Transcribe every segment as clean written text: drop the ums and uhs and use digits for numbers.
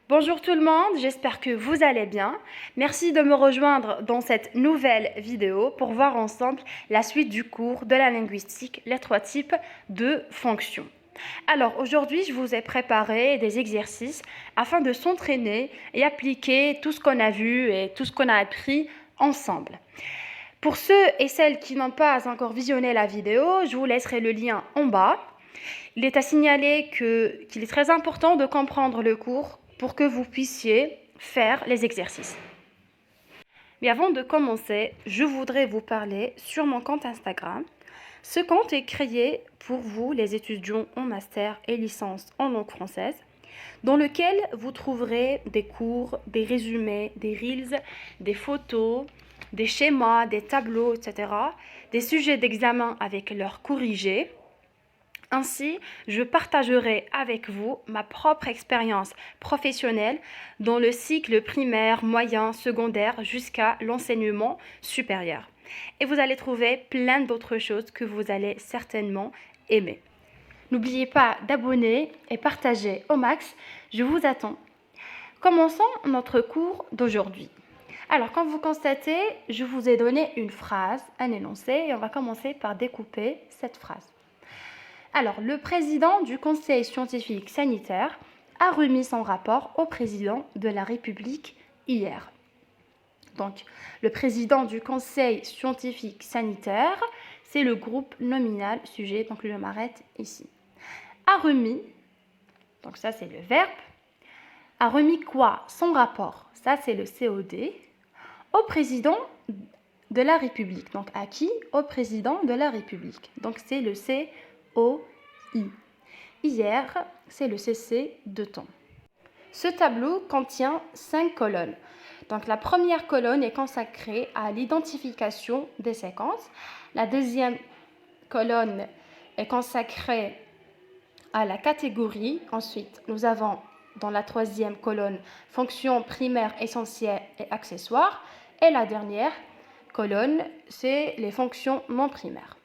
Bonjour tout le monde, j'espère que vous allez bien. Merci de me rejoindre dans cette nouvelle vidéo pour voir ensemble la suite du cours de la linguistique, les trois types de fonctions. Alors aujourd'hui, je vous ai préparé des exercices afin de s'entraîner et appliquer tout ce qu'on a vu et tout ce qu'on a appris ensemble. Pour ceux et celles qui n'ont pas encore visionné la vidéo, je vous laisserai le lien en bas. Il est à signaler qu'il est très important de comprendre le cours pour que vous puissiez faire les exercices. Mais avant de commencer, je voudrais vous parler sur mon compte Instagram. Ce compte est créé pour vous, les étudiants en master et licence en langue française, dans lequel vous trouverez des cours, des résumés, des reels, des photos, des schémas, des tableaux, etc., des sujets d'examen avec leurs corrigés. Ainsi, je partagerai avec vous ma propre expérience professionnelle dans le cycle primaire, moyen, secondaire jusqu'à l'enseignement supérieur. Et vous allez trouver plein d'autres choses que vous allez certainement aimer. N'oubliez pas d'abonner et partager au max. Je vous attends. Commençons notre cours d'aujourd'hui. Alors, comme vous constatez, je vous ai donné une phrase, un énoncé, et on va commencer par découper cette phrase. Alors, le président du Conseil scientifique sanitaire a remis son rapport au président de la République hier. Donc, le président du Conseil scientifique sanitaire, c'est le groupe nominal sujet, donc je m'arrête ici. A remis, donc ça c'est le verbe, a remis quoi? Son rapport, ça c'est le COD, au président de la République. Donc, à qui? Au président de la République. Donc, c'est le COI. Hier, c'est le CC de temps. Ce tableau contient 5 colonnes. Donc, la première colonne est consacrée à l'identification des séquences. La deuxième colonne est consacrée à la catégorie. Ensuite, nous avons dans la troisième colonne fonctions primaires, essentielles et accessoires. Et la dernière colonne, c'est les fonctions non primaires.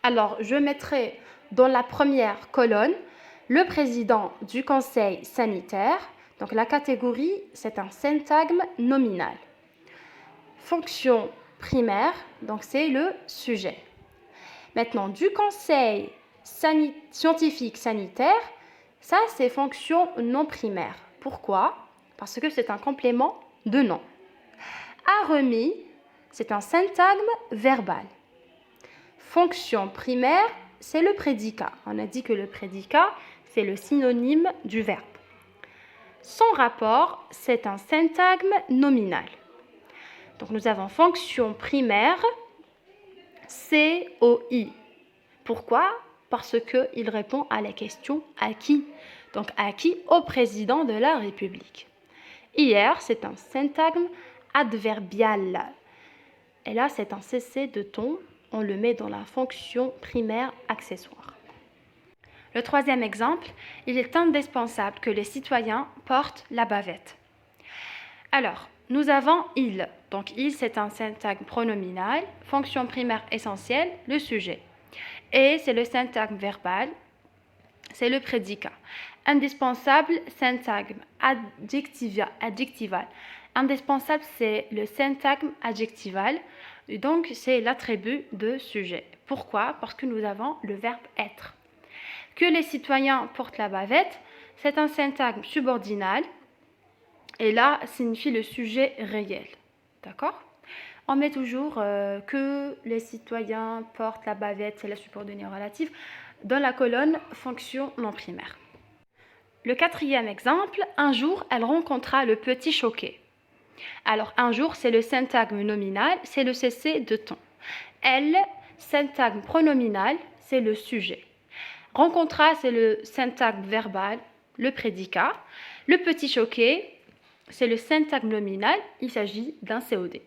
Alors, je mettrai dans la première colonne le président du conseil sanitaire. Donc, la catégorie, c'est un syntagme nominal. Fonction primaire, donc c'est le sujet. Maintenant, du conseil scientifique sanitaire, ça, c'est fonction non primaire. Pourquoi? Parce que c'est un complément de nom. A remis, c'est un syntagme verbal. Fonction primaire, c'est le prédicat. On a dit que le prédicat, c'est le synonyme du verbe. Son rapport, c'est un syntagme nominal. Donc, nous avons fonction primaire, COI. Pourquoi? Parce qu'il répond à la question à qui? Donc, à qui? Au président de la République. Hier, c'est un syntagme adverbial. Et là, c'est un CC de ton. On le met dans la fonction primaire accessoire. Le troisième exemple, il est indispensable que les citoyens portent la bavette. Alors, nous avons il. Donc, il, c'est un syntagme pronominal, fonction primaire essentielle, le sujet. Et, c'est le syntagme verbal, c'est le prédicat. Indispensable, syntagme adjectival. Indispensable, c'est le syntagme adjectival. Donc, c'est l'attribut de sujet. Pourquoi? Parce que nous avons le verbe être. Que les citoyens portent la bavette, c'est un syntagme subordinal. Et là, signifie le sujet réel. D'accord? On met toujours que les citoyens portent la bavette, c'est la subordonnée relative, dans la colonne fonction non primaire. Le quatrième exemple, un jour, elle rencontra le petit choqué. Alors, un jour, c'est le syntagme nominal, c'est le CC de temps. Elle, syntagme pronominal, c'est le sujet. Rencontra, c'est le syntagme verbal, le prédicat. Le petit choqué, c'est le syntagme nominal, il s'agit d'un COD.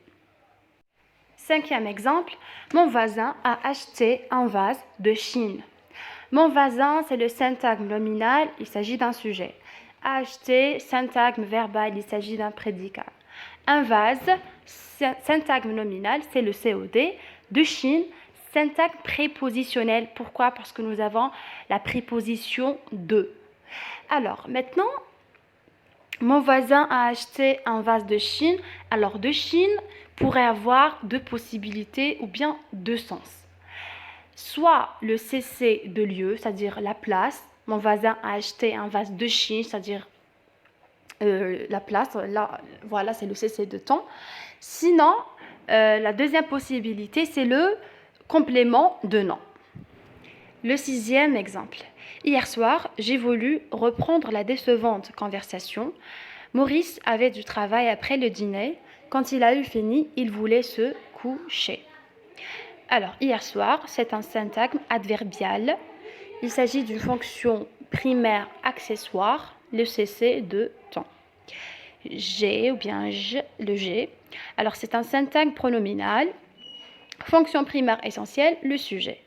Cinquième exemple, mon voisin a acheté un vase de Chine. Mon voisin, c'est le syntagme nominal, il s'agit d'un sujet. Acheter, syntagme verbal, il s'agit d'un prédicat. Un vase, syntagme nominal, c'est le COD. De Chine, syntagme prépositionnel. Pourquoi? Parce que nous avons la préposition de. Alors, maintenant, mon voisin a acheté un vase de Chine. Alors, de Chine pourrait avoir deux possibilités ou bien deux sens. Soit le CC de lieu, c'est-à-dire la place. Mon voisin a acheté un vase de Chine, c'est-à-dire la place. Là, voilà, c'est le CC de temps. Sinon, la deuxième possibilité, c'est le complément de nom. Le sixième exemple. Hier soir, j'ai voulu reprendre la décevante conversation. Maurice avait du travail après le dîner. Quand il a eu fini, il voulait se coucher. Alors, hier soir, c'est un syntagme adverbial. Il s'agit d'une fonction primaire accessoire, le CC de temps. J'ai ou bien je, le j'ai. Alors, c'est un syntagme pronominal. Fonction primaire essentielle, le sujet.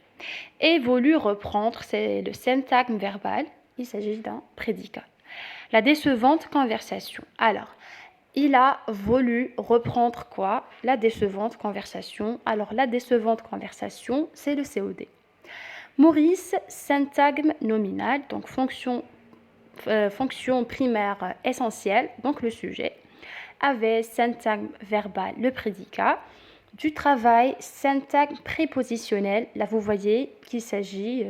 Et voulu reprendre, c'est le syntagme verbal. Il s'agit d'un prédicat. La décevante conversation. Alors, il a voulu reprendre quoi? La décevante conversation. Alors, la décevante conversation, c'est le COD. Maurice, syntagme nominal, donc fonction primaire essentielle, donc le sujet. Avait, syntagme verbal, le prédicat. Du travail, syntagme prépositionnel. Là, vous voyez qu'il s'agit,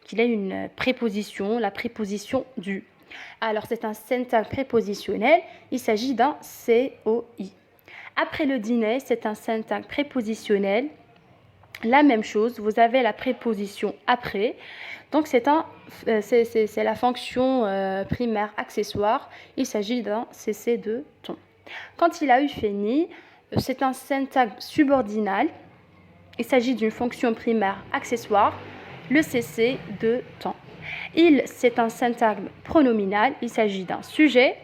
qu'il a une préposition, la préposition du. Alors, c'est un syntagme prépositionnel. Il s'agit d'un COI. Après le dîner, c'est un syntagme prépositionnel. La même chose, vous avez la préposition après. Donc, c'est la fonction primaire accessoire. Il s'agit d'un CC de ton. Quand il a eu fini, c'est un syntagme subordinal. Il s'agit d'une fonction primaire accessoire, le CC de temps. Il, c'est un syntagme pronominal. Il s'agit d'un sujet.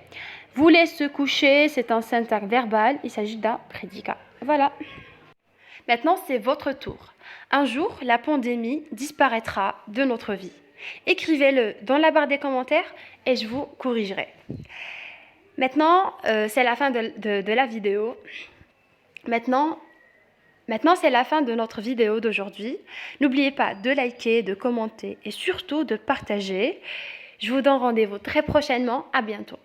Voulait se coucher, c'est un syntagme verbal. Il s'agit d'un prédicat. Voilà. Maintenant, c'est votre tour. Un jour, la pandémie disparaîtra de notre vie. Écrivez-le dans la barre des commentaires et je vous corrigerai. Maintenant, c'est la fin de la vidéo. Maintenant, c'est la fin de notre vidéo d'aujourd'hui. N'oubliez pas de liker, de commenter et surtout de partager. Je vous donne rendez-vous très prochainement. À bientôt.